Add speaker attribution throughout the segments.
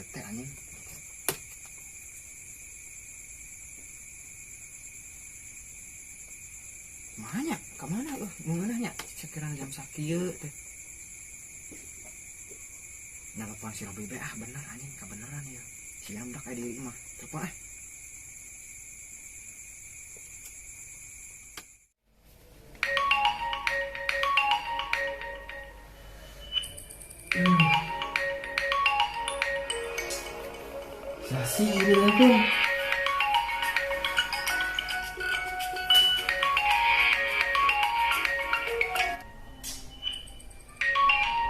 Speaker 1: bete anjing. Mahanya, kemana lo? Mengenanya? Sekiranya jam sakieu teh. Nelpon si Robi bener anjing, kebeneran ya. Siam dah kayak diri mah. Telepon
Speaker 2: Sasi ini aku.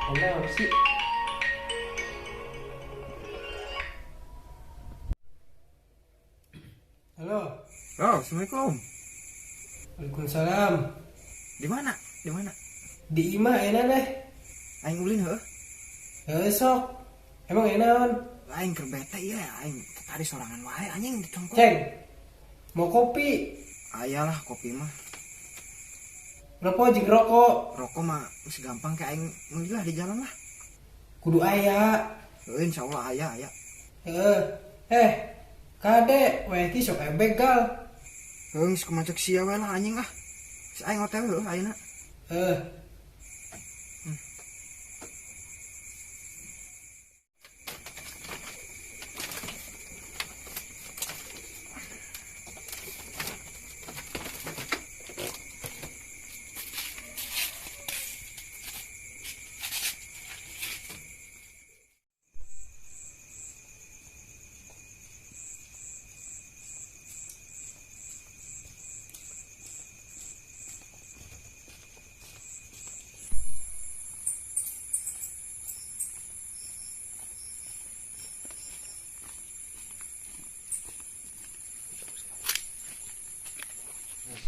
Speaker 2: Halo sih. Halo.
Speaker 1: Oh, assalamualaikum.
Speaker 2: Waalaikumsalam.
Speaker 1: Di mana? Di mana?
Speaker 2: Di Ima enak deh.
Speaker 1: Aing ulin heuh.
Speaker 2: Sok. Emang enak on?
Speaker 1: Aing keur bete ieu aing tadi sorangan wae anjing di tongkol.
Speaker 2: Ceng. Mau kopi?
Speaker 1: Ayalah kopi mah.
Speaker 2: Rokok jeung rokok.
Speaker 1: Rokok mah masih gampang kayak aing mendilah di jalan lah.
Speaker 2: Kudu aya.
Speaker 1: Heuh insyaallah aya.
Speaker 2: Kade, weh ki sok begal.
Speaker 1: Heuh geus kumacek sia we lah anjing ah. Si aing hotel heuh ayeuna.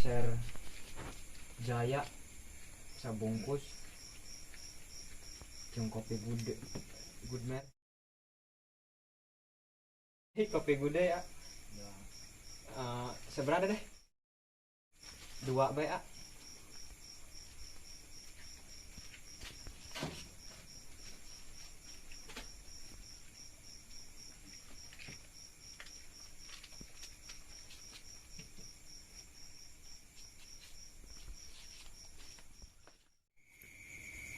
Speaker 1: Ser Jaya sabungkus jeung kopi good man. Kopi gude ya. Seberapa deh? 2 ya.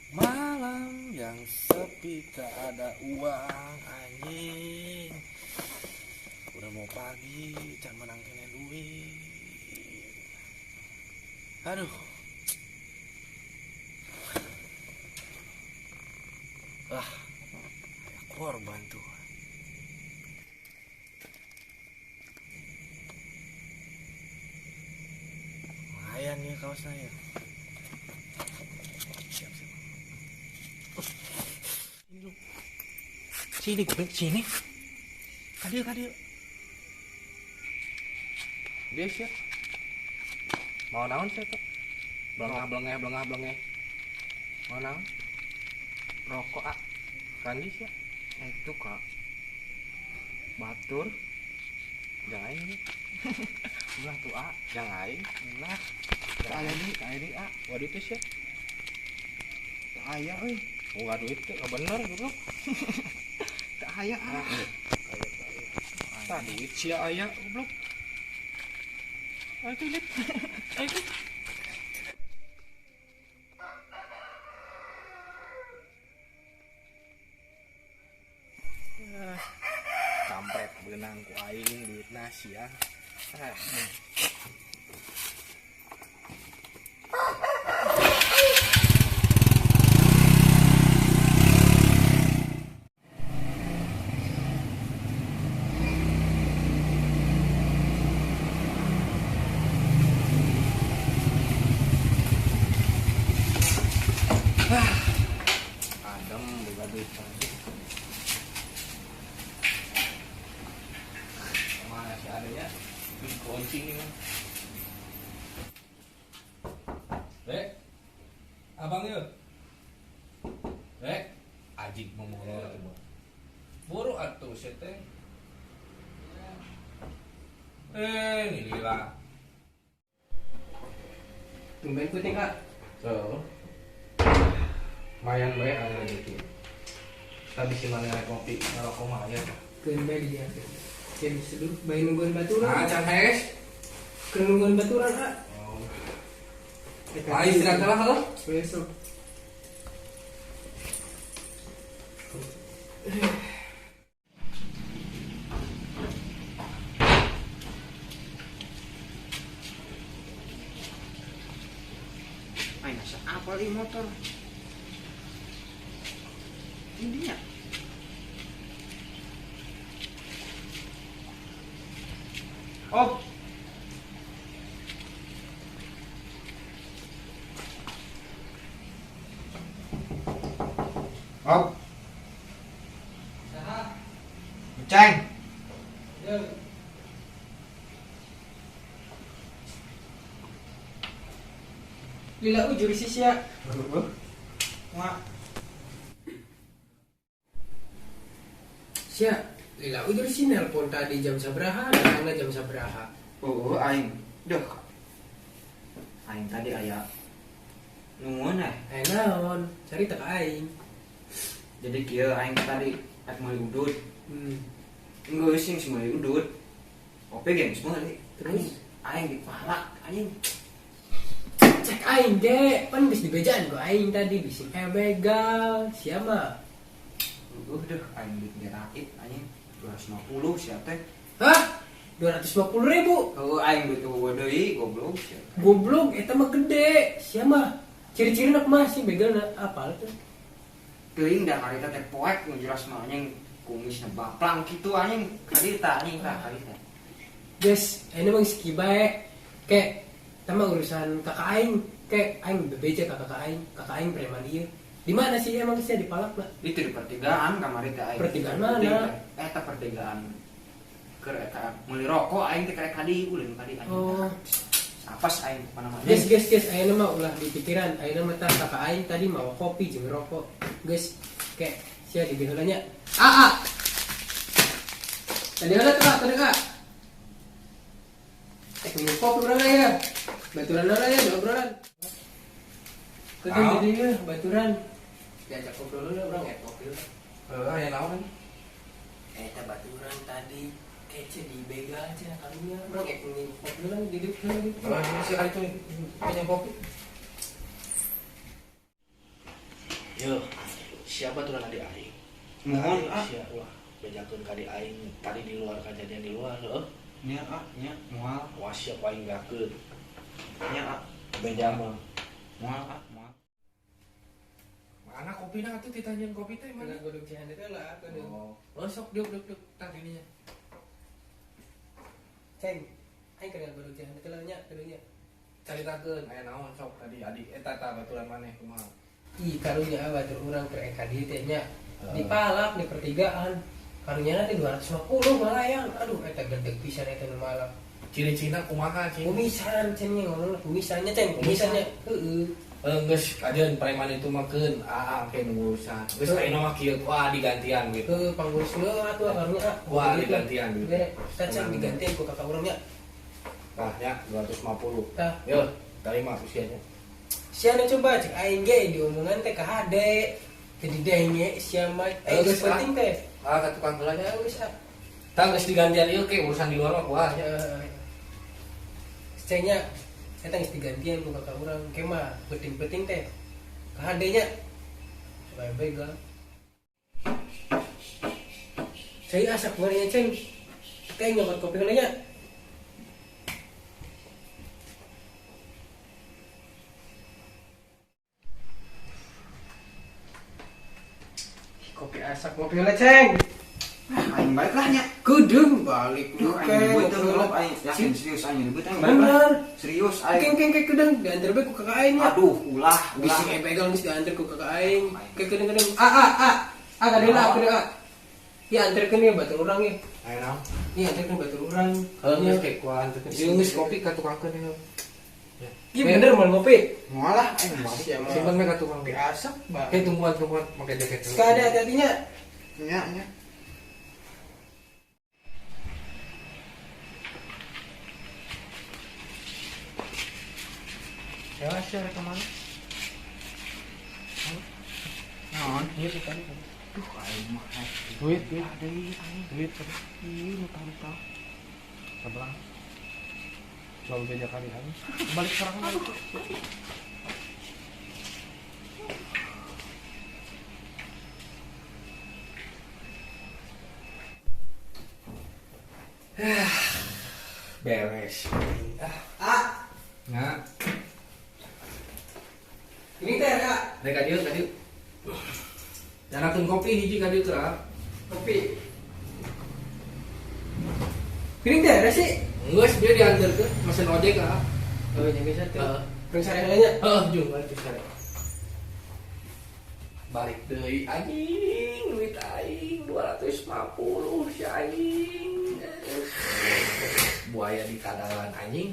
Speaker 3: Malam yang sepi tak ada uang anjing. Udah mau pagi can menang kene duit. Aduh. Korban tuh. Lumayan nih kaosnya ya.
Speaker 1: Sini gue sini. Kadir.
Speaker 3: Dia siap. Mau naon sih tuh? Blengah. Mau naon?
Speaker 1: Rokok ah.
Speaker 3: Kandi siap.
Speaker 1: Itu kak. Batur.
Speaker 3: Jangan ini.
Speaker 1: Ulah tuh ah.
Speaker 3: Jangan aing.
Speaker 1: Ulah.
Speaker 3: Aya di ah. Waduh itu siap.
Speaker 1: Aya euy.
Speaker 3: Waduh itu bener dulu.
Speaker 1: Tak aya ah.
Speaker 3: Tah duit sia aya goblok. Ayo lihat. Ayo. Kampret beunang ku aing duitna sia. Adem boga duit tadi. Mana sih adanya? Duit kunci nih mah. Rek. Abang yuk. Rek, ajik memulai coba. Buru atuh seteng. Ini lila.
Speaker 2: Tumben putih kak.
Speaker 3: So. Mayan bae anu gitu. Tadi si mana kopi ngerokok mah ya.
Speaker 2: Keun bae di dia. Jadi seluruh bae nungguan baturan.
Speaker 3: Nah, can hes.
Speaker 2: Keun nungguan baturan ah.
Speaker 3: Oh. Ayo istirahat lah halo.
Speaker 2: Besok.
Speaker 1: Ay, nasa apal yung motor. Hindi niya. Oh! Oh!
Speaker 2: Saha?
Speaker 1: Ceng!
Speaker 2: Yo. Lila ujur sisya.
Speaker 1: Mak.
Speaker 2: Sia, lila ujur si nelpon tadi jam sabaraha, datangnya jam sabaraha.
Speaker 1: Oh, aing. Duh. Aing tadi aya nuhun
Speaker 2: Naon, cari tak aing.
Speaker 1: Jadi kieu aing tadi meuli udud.
Speaker 2: Hmm.
Speaker 1: Geus sing meuli udud. Ope geus meuli.
Speaker 2: Terus
Speaker 1: aing dipalak anjing.
Speaker 2: cek aing ge, pan geus dibejaan ku aing tadi bising begal, sia mah.
Speaker 1: Duh, aing duit ngerakit anjing 250 sia teh.
Speaker 2: Hah? 250.000.
Speaker 1: Heuh aing duit eueuh deui goblok sia.
Speaker 2: Goblok eta mah gede, sia mah. Ciri-cirina kumaha sih begalna? Apal tuh?
Speaker 1: Teuing da karita teh poek nu jelas mah anjing kumisna baplang kitu anjing. Karita anjing tah karita.
Speaker 2: Guys, ini mah geus kibae. Kek sama urusan kakak aing, kayak aing bebeja kakak aing preman ieu. Di mana sih emang sih dipalak lah?
Speaker 1: Itu di pertigaan kamari teh aing.
Speaker 2: Pertigaan mana?
Speaker 1: Eta pertigaan keur eta meuli rokok aing teh karek kadi ulin kadi anjing.
Speaker 2: Oh,
Speaker 1: Apes aing mana-mana.
Speaker 2: guys, ayeuna mah ulah di pikiran, ayeuna mah tah kakak aing tadi mau kopi jeung rokok. Guys, kayak sia di heulanya. Tadi heula teh Kak. Minum kopi urang ya. Baturan lah ya, obrolan. Kedeng jadi ya, baturan. Diajak ngobrol dulu orang kopi.
Speaker 3: Aya naon?
Speaker 2: Eta baturan tadi kece di begal aja kalinya. Orang minum kopi dulu di depan lagi.
Speaker 3: Kalau ini sih itu punya kopi.
Speaker 4: Yo, siapa tuh adik aing?
Speaker 1: Mohon
Speaker 4: Siapa? Wah, bejakeun ka di aing tadi di luar kejadian di luar, heuh.
Speaker 1: nya moal
Speaker 4: Wah, siapa aing gakeun?
Speaker 1: nya
Speaker 4: Beja mah.
Speaker 1: moal.
Speaker 3: Mana kopinya atuh ditanyain kopi teh
Speaker 2: Mana
Speaker 3: mana?
Speaker 2: godok cihan itu lah, godok.
Speaker 3: Oh, sok duk tang dininya.
Speaker 2: Ceng, aing kenal godok cihan itu lah nya, godoknya.
Speaker 3: Caritakeun aya naon sok tadi adik eta baturan maneh kumaha?
Speaker 2: Ih, karunya batur urang ke EKD teh nya. Dipalak di pertigaan. Karunya nanti 250 malayang. Aduh, eta gede pisan eta nu malak.
Speaker 3: Ciri-cirina kumaha cing?
Speaker 2: Kumisan cennya ngomong kumisannya ceng, kumisannya. Heeh.
Speaker 3: Geus kajeun preman itu mah keun ke nu urusan. Geus ayeuna mah kieu wah digantian gitu.
Speaker 2: Ke panggurus lu atuh karunya.
Speaker 3: Wah, digantian gitu.
Speaker 2: Bere, cacing digantian ku kakak urangnya.
Speaker 3: Tah nya 250.
Speaker 2: Tah,
Speaker 3: Yo, terima usianya.
Speaker 2: siana coba cek aing ge diomongan teh ka hade. Jadi denge sia mah geus penting teh.
Speaker 3: Ah, ka tukang heula nya.
Speaker 2: Ya geus ah.
Speaker 3: Tah geus digantian ieu ke urusan di luar mah wah.
Speaker 2: Cengnya eta geus digantian ku kakak urang ke mah penting-penting teh. Ka hade nya. Supaya begal. Saya asak warnanya ceng. Kayak nyobat kopi heula nya. Kopi asak kopi heula ceng.
Speaker 1: Aing balik lah nya.
Speaker 2: Kudung balik
Speaker 1: Lu aing nyebut teh belum aing yakin serius aing nyebut aing balik lah.
Speaker 2: Bener.
Speaker 1: Serius aing.
Speaker 2: Keng kudung diantar bae ku kakak aing nya.
Speaker 1: Aduh, ulah.
Speaker 2: Bisa kayak pegang geus diantar ku kakak aing. Kudung. Kadena aku deh. Ya antarkeun ya batur urang ya.
Speaker 3: Aya naon?
Speaker 2: Iya antarkeun batur urang.
Speaker 3: Heeh, geus ke kuan teh. Ieu geus kopi ka tukangkeun ieu.
Speaker 2: Iya bener mau ngopi.
Speaker 1: Moal lah aing balik.
Speaker 3: Simpen we ka tukang kopi.
Speaker 2: Asak bang.
Speaker 3: Kayak tungguan make jaket.
Speaker 2: Sekali hati-hatinya.
Speaker 1: Nya.
Speaker 3: Ya, sia rek kemana?
Speaker 1: Naon?
Speaker 3: Ieu tadi. Aduh, aing mah.
Speaker 4: Duit lupa sebelah selalu beda kali aing balik sekarang lagi.
Speaker 3: Beres. Nah,
Speaker 2: Ini teh ya,
Speaker 3: rek ka dieu. Janakeun kopi hiji ka dieu teh.
Speaker 2: kopi. Piring teh ada sih.
Speaker 3: Geus dia diantarkeun mesin ojek ah.
Speaker 2: Oh, yang bisa tuh.
Speaker 3: Heeh.
Speaker 2: Piring sarelanya.
Speaker 3: Jung balik ke sana. Balik deui anjing, duit aing 250 si anjing. Buaya di kadangan anjing,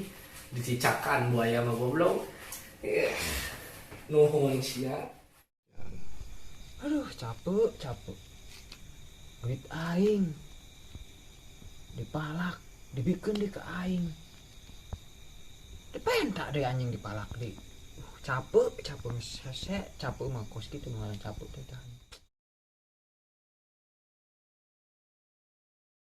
Speaker 3: dicicakan buaya mah goblok. Nuhun sia.
Speaker 1: Aduh, capek. Duit aing dipalak, dibikin di ke aing. Dipentak deh anjing dipalak deh. Capek, capek mah kos gitu ngaran capek teh.